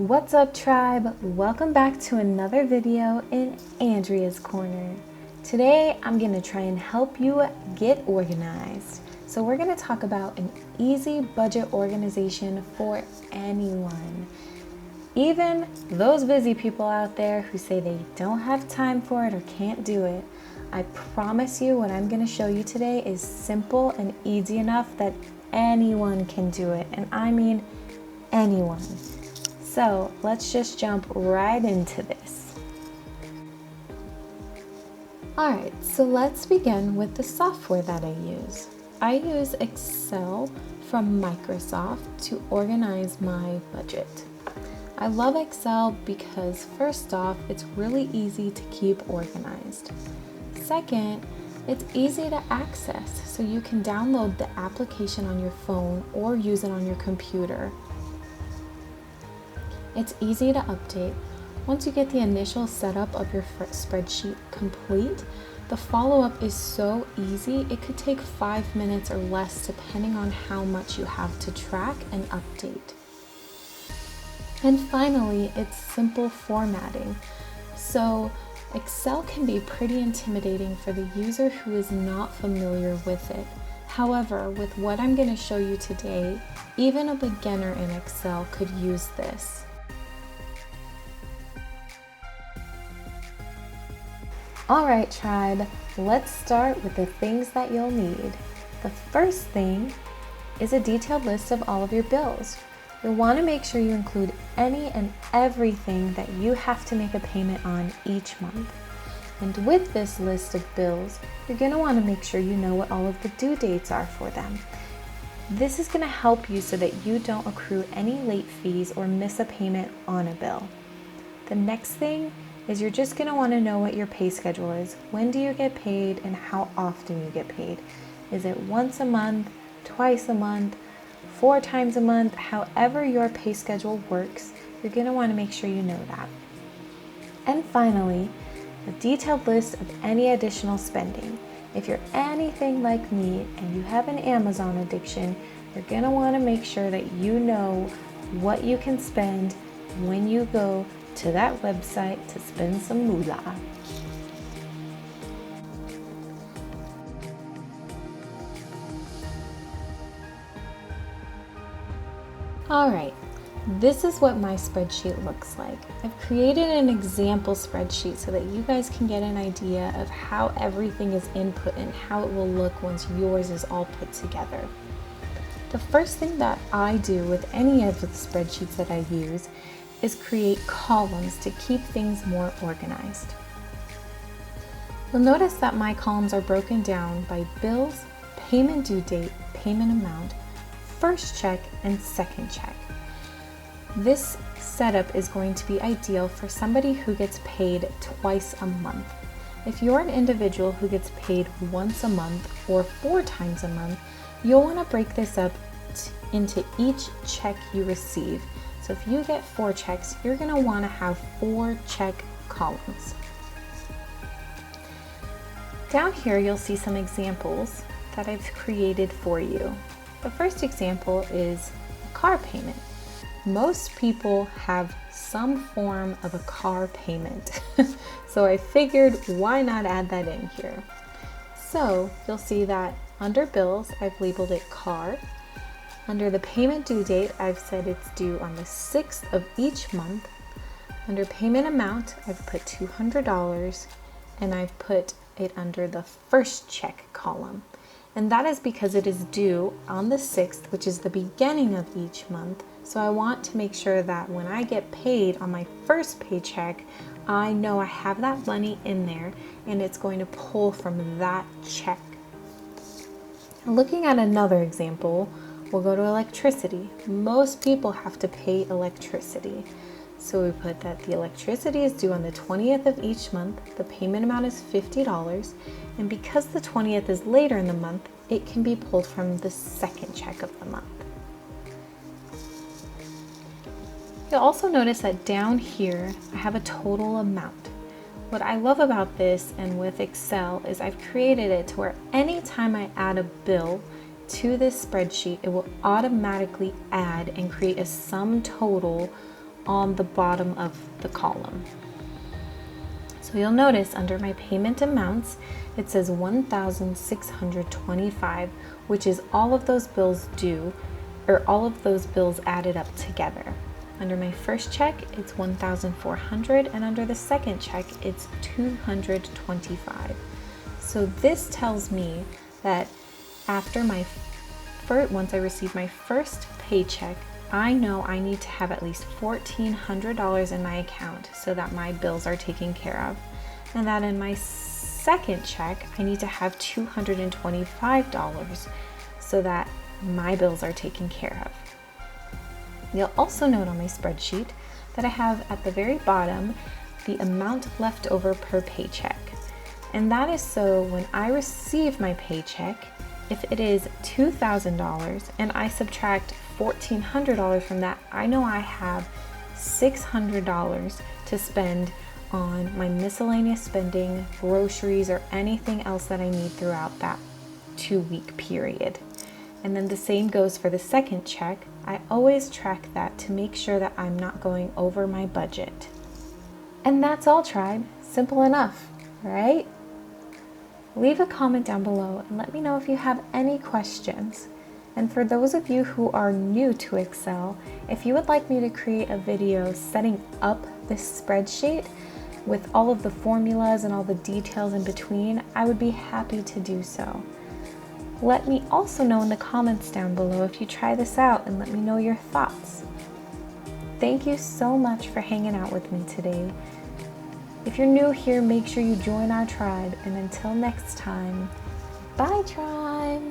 What's up, tribe? Welcome back to another video in Andrea's Corner. Today I'm going to try and help you get organized. So we're going to talk about an easy budget organization for anyone. Even those busy people out there who say they don't have time for it or can't do it. I promise you what I'm going to show you today is simple and easy enough that anyone can do it. And I mean anyone. So let's just jump right into this. Alright, so let's begin with the software that I use. I use Excel from Microsoft to organize my budget. I love Excel because first off, it's really easy to keep organized. Second, it's easy to access, so you can download the application on your phone or use it on your computer. It's easy to update. Once you get the initial setup of your spreadsheet complete, the follow-up is so easy, it could take 5 minutes or less depending on how much you have to track and update. And finally, it's simple formatting. So Excel can be pretty intimidating for the user who is not familiar with it. However, with what I'm going to show you today, even a beginner in Excel could use this. Alright, tribe, let's start with the things that you'll need. The first thing is a detailed list of all of your bills. You'll want to make sure you include any and everything that you have to make a payment on each month. And with this list of bills, you're going to want to make sure you know what all of the due dates are for them. This is going to help you so that you don't accrue any late fees or miss a payment on a bill. The next thing is you're just going to want to know what your pay schedule is. When do you get paid and how often you get paid? Is it once a month, twice a month, 4 times a month? However your pay schedule works, you're going to want to make sure you know that. And finally, a detailed list of any additional spending. If you're anything like me and you have an Amazon addiction, you're going to want to make sure that you know what you can spend when you go to that website to spend some moolah. Alright, this is what my spreadsheet looks like. I've created an example spreadsheet so that you guys can get an idea of how everything is input and how it will look once yours is all put together. The first thing that I do with any of the spreadsheets that I use is create columns to keep things more organized. You'll notice that my columns are broken down by bills, payment due date, payment amount, first check, and second check. This setup is going to be ideal for somebody who gets paid twice a month. If you're an individual who gets paid once a month or 4 times a month, you'll want to break this up into each check you receive. So if you get 4 checks, you're going to want to have 4 check columns. Down here, you'll see some examples that I've created for you. The first example is a car payment. Most people have some form of a car payment. So I figured, why not add that in here? So you'll see that under bills, I've labeled it car. Under the payment due date, I've said it's due on the 6th of each month. Under payment amount, I've put $200, and I've put it under the first check column. And that is because it is due on the 6th, which is the beginning of each month. So I want to make sure that when I get paid on my first paycheck, I know I have that money in there and it's going to pull from that check. Looking at another example, we'll go to electricity. Most people have to pay electricity. So we put that the electricity is due on the 20th of each month. The payment amount is $50. And because the 20th is later in the month, it can be pulled from the second check of the month. You'll also notice that down here, I have a total amount. What I love about this and with Excel is I've created it to where anytime I add a bill to this spreadsheet, it will automatically add and create a sum total on the bottom of the column. So you'll notice under my payment amounts, it says $1,625, which is all of those bills due, or all of those bills added up together. Under my first check, it's $1,400, and under the second check, it's $225. So this tells me that after once I receive my first paycheck, I know I need to have at least $1,400 in my account so that my bills are taken care of, and that in my second check, I need to have $225 so that my bills are taken care of. You'll also note on my spreadsheet that I have at the very bottom the amount left over per paycheck. And that is so when I receive my paycheck, if it is $2,000 and I subtract $1,400 from that, I know I have $600 to spend on my miscellaneous spending, groceries, or anything else that I need throughout that 2-week period. And then the same goes for the second check. I always track that to make sure that I'm not going over my budget. And that's all, tribe. Simple enough, right? Leave a comment down below and let me know if you have any questions. And for those of you who are new to Excel, if you would like me to create a video setting up this spreadsheet with all of the formulas and all the details in between, I would be happy to do so. Let me also know in the comments down below if you try this out, and let me know your thoughts. Thank you so much for hanging out with me today. If you're new here, make sure you join our tribe, and until next time, bye tribe!